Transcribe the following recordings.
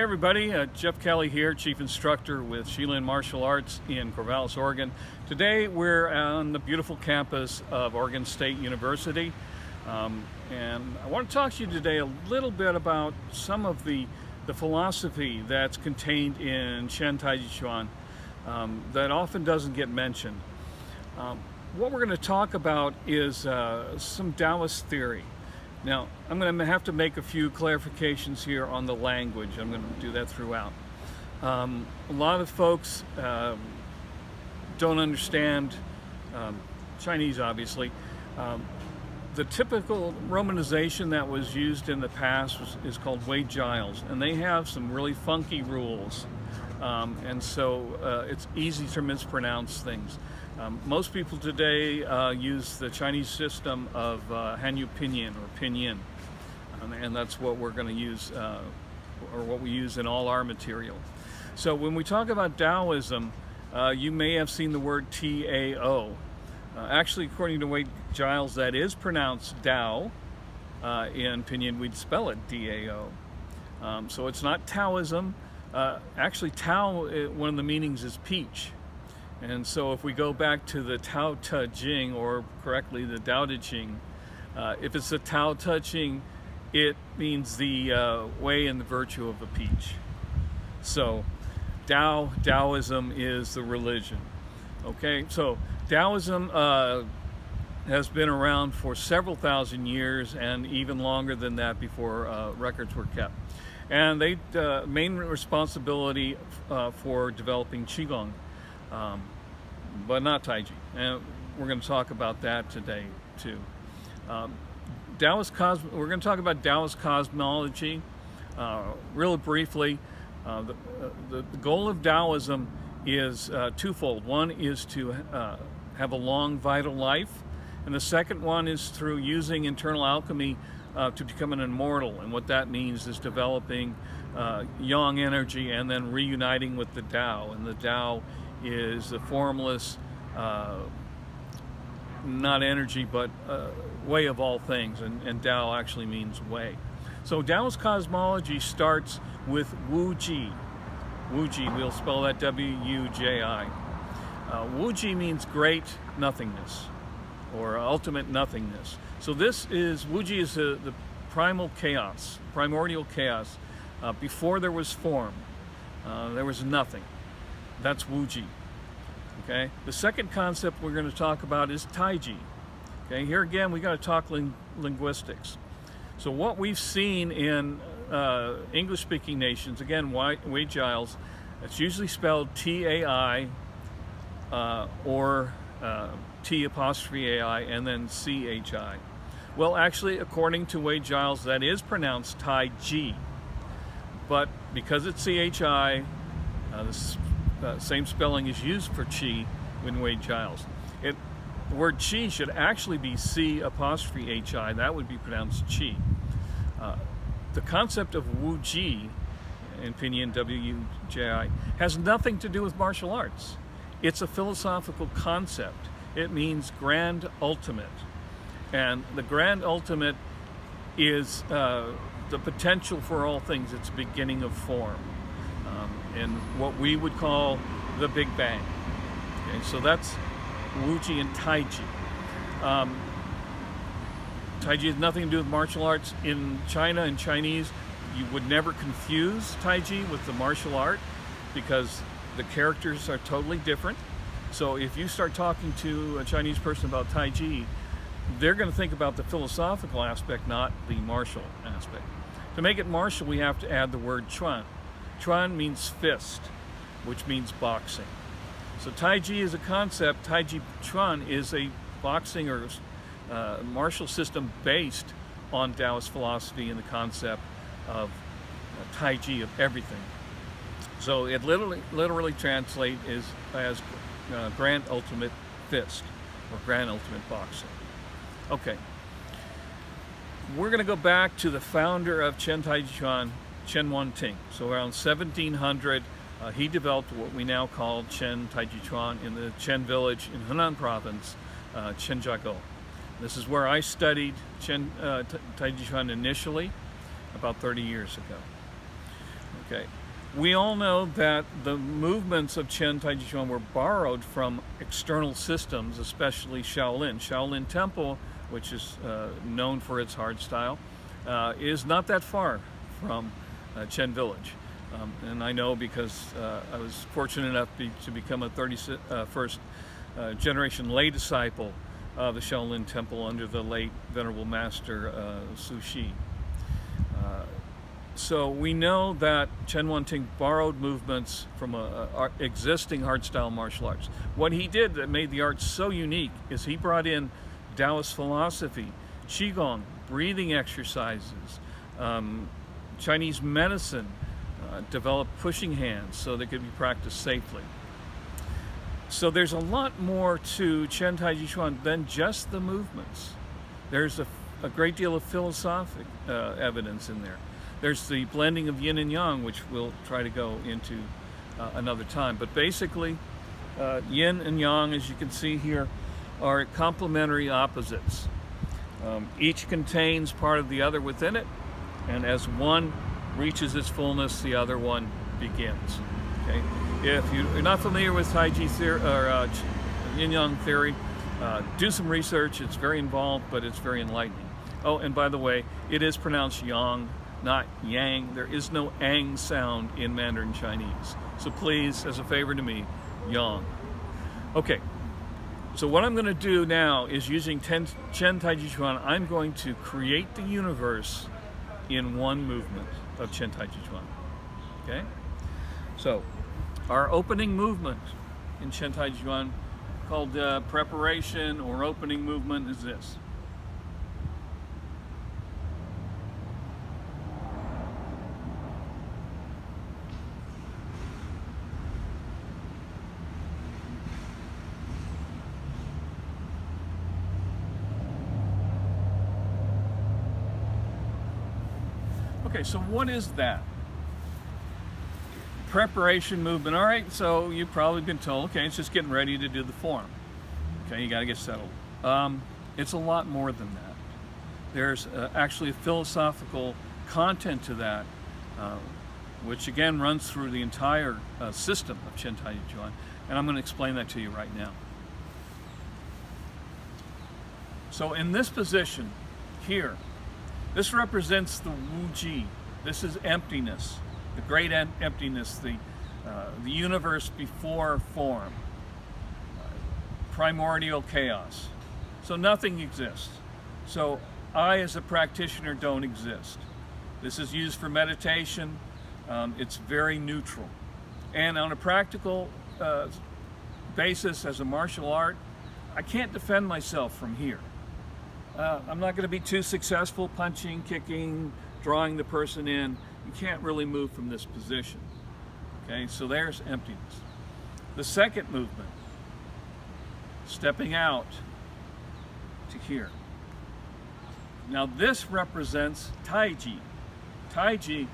Hey everybody, Jeff Kelly here, Chief Instructor with Xilin Martial Arts in Corvallis, Oregon. Today we're on the beautiful campus of Oregon State University. And I want to talk to you today a little bit about some of the philosophy that's contained in Chen Taijiquan that often doesn't get mentioned. What we're going to talk about is some Daoist theory. Now, I'm going to have to make a few clarifications here on the language. I'm going to do that throughout. A lot of folks don't understand Chinese, obviously. The typical romanization that was used in the past is called Wade Giles, and they have some really funky rules. And so it's easy to mispronounce things. Most people today use the Chinese system of Hanyu Pinyin or Pinyin, and that's what we're going to use, or what we use in all our material. So when we talk about Taoism, you may have seen the word T-A-O. Actually, according to Wade Giles, that is pronounced Dao. In Pinyin, we'd spell it D-A-O. So it's not Taoism. Actually, Tao, one of the meanings is peach. And so if we go back to the Tao Te Ching, or correctly the Tao Te Ching, if it's the Tao Te Ching, it means the way and the virtue of a peach. So Taoism is the religion. Okay, so Taoism has been around for several thousand years and even longer than that before records were kept. And they main responsibility for developing Qigong. But not Taiji, and we're going to talk about that today too. We're going to talk about Daoist cosmology really briefly. The goal of Taoism is twofold. One is to have a long, vital life, and the second one is through using internal alchemy to become an immortal. And what that means is developing yang energy and then reuniting with the Tao. And the Tao is the formless, not energy, but way of all things, and Tao actually means way. So Daoist cosmology starts with Wuji. Wuji, we'll spell that W-U-J-I. Wuji means great nothingness, or ultimate nothingness. So Wuji is the primal chaos, primordial chaos. Before there was form, there was nothing. That's Wuji. Okay. The second concept we're going to talk about is Taiji. Okay. Here again, we got to talk linguistics. So what we've seen in English-speaking nations, again, Wade Giles, it's usually spelled T-A-I or T'-A-I and then C-H-I. Well, actually, according to Wade Giles, that is pronounced Taiji, but because it's C-H-I, same spelling is used for chi in Wade Giles. The word chi should actually be C'-Hi. That would be pronounced chi. The concept of Wuji, in Pinyin, W-U-J-I, has nothing to do with martial arts. It's a philosophical concept. It means grand ultimate. And the grand ultimate is the potential for all things. It's beginning of form. In what we would call the Big Bang. Okay, so that's Wuji and Taiji. Taiji has nothing to do with martial arts. In China and Chinese, you would never confuse Taiji with the martial art because the characters are totally different. So if you start talking to a Chinese person about Taiji, they're going to think about the philosophical aspect, not the martial aspect. To make it martial, we have to add the word chuan. Chuan means fist, which means boxing. So Taiji is a concept. Taiji Chuan is a boxing or martial system based on Taoist philosophy and the concept of Taiji, of everything. So it literally translates as grand ultimate fist or grand ultimate boxing. Okay. We're going to go back to the founder of Chen Taijiquan, Chen Wanting. So around 1700, he developed what we now call Chen Taijiquan in the Chen village in Henan province, Zhenjiagou. This is where I studied Chen Taijiquan initially, about 30 years ago. Okay. We all know that the movements of Chen Taijiquan were borrowed from external systems, especially Shaolin. Shaolin Temple, which is known for its hard style, is not that far from Chen Village. And I know because I was fortunate enough to become a 31st generation lay disciple of the Shaolin Temple under the late Venerable Master Su Shi. So we know that Chen Wanting borrowed movements from existing hardstyle martial arts. What he did that made the art so unique is he brought in Daoist philosophy, Qigong, breathing exercises, Chinese medicine, developed pushing hands so they could be practiced safely. So there's a lot more to Chen Taijiquan than just the movements. There's a great deal of philosophic evidence in there. There's the blending of yin and yang, which we'll try to go into another time. But basically, yin and yang, as you can see here, are complementary opposites. Each contains part of the other within it, and as one reaches its fullness, the other one begins. Okay? If you're not familiar with Taiji theory or yin-yang theory, do some research. It's very involved, but it's very enlightening. Oh, and by the way, it is pronounced yang, not yang. There is no ang sound in Mandarin Chinese. So please, as a favor to me, yang. Okay, so what I'm going to do now is using Chen Taijiquan, I'm going to create the universe in one movement of Chen Taijiquan. Okay? So, our opening movement in Chen Taijiquan, called preparation or opening movement, is this. Okay, so what is that? Preparation movement. All right, so you've probably been told, okay, it's just getting ready to do the form. Okay, you got to get settled. It's a lot more than that. There's actually a philosophical content to that, which again runs through the entire system of Chen Taijiquan, and I'm going to explain that to you right now. So in this position here, this represents the Wu Ji. This is emptiness, the great emptiness, the universe before form, primordial chaos. So nothing exists. So I, as a practitioner, don't exist. This is used for meditation. It's very neutral. And on a practical basis, as a martial art, I can't defend myself from here. I'm not going to be too successful punching, kicking, drawing the person in. You can't really move from this position. Okay, so there's emptiness. The second movement, stepping out to here. Now this represents Taiji. Taiji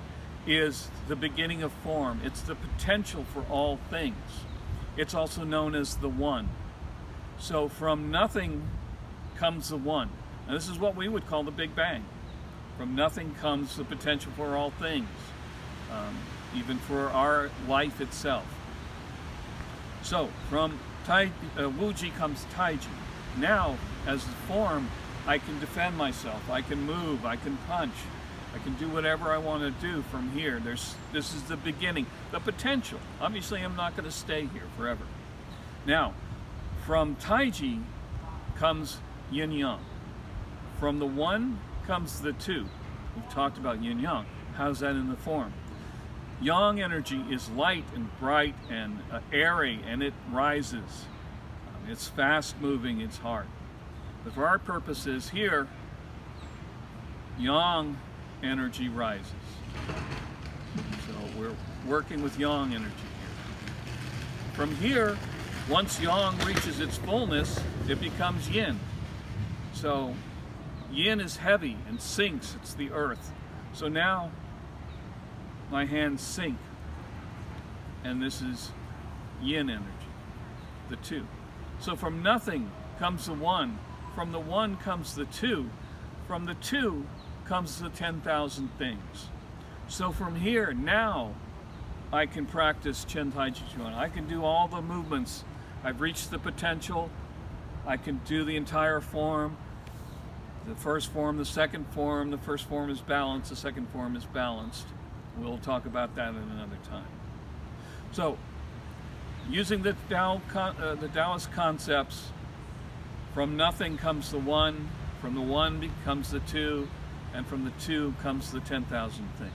is the beginning of form. It's the potential for all things. It's also known as the One. So from nothing comes the One. Now this is what we would call the Big Bang. From nothing comes the potential for all things, even for our life itself. So from Wu Ji comes Taiji. Now, as a form, I can defend myself, I can move, I can punch, I can do whatever I want to do from here. This is the beginning, the potential. Obviously, I'm not going to stay here forever. Now, from Taiji comes yin-yang. From the One comes the Two. We've talked about yin-yang. How's that in the form? Yang energy is light and bright and airy, and it rises. It's fast-moving, it's hard. But for our purposes here, yang energy rises. So we're working with yang energy here. From here, once yang reaches its fullness, it becomes yin. So yin is heavy and sinks, it's the earth. So now my hands sink, and this is yin energy, the Two. So from nothing comes the One, from the One comes the Two, from the Two comes the 10,000 things. So from here, now I can practice Chen Taijiquan. I can do all the movements. I've reached the potential. I can do the entire form. The first form, the second form. The first form is balanced, the second form is balanced. We'll talk about that in another time. So, using the Daoist concepts, from nothing comes the one, from the one becomes the two, and from the two comes the 10,000 things.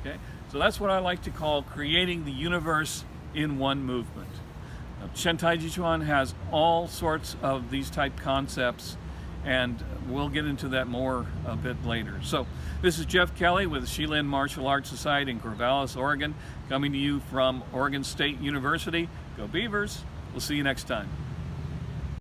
Okay? So that's what I like to call creating the universe in one movement. Now, Chen Taijiquan has all sorts of these type concepts, and we'll get into that more a bit later. So this is Jeff Kelly with the Xilin Martial Arts Society in Corvallis, Oregon, coming to you from Oregon State University. Go Beavers! We'll see you next time.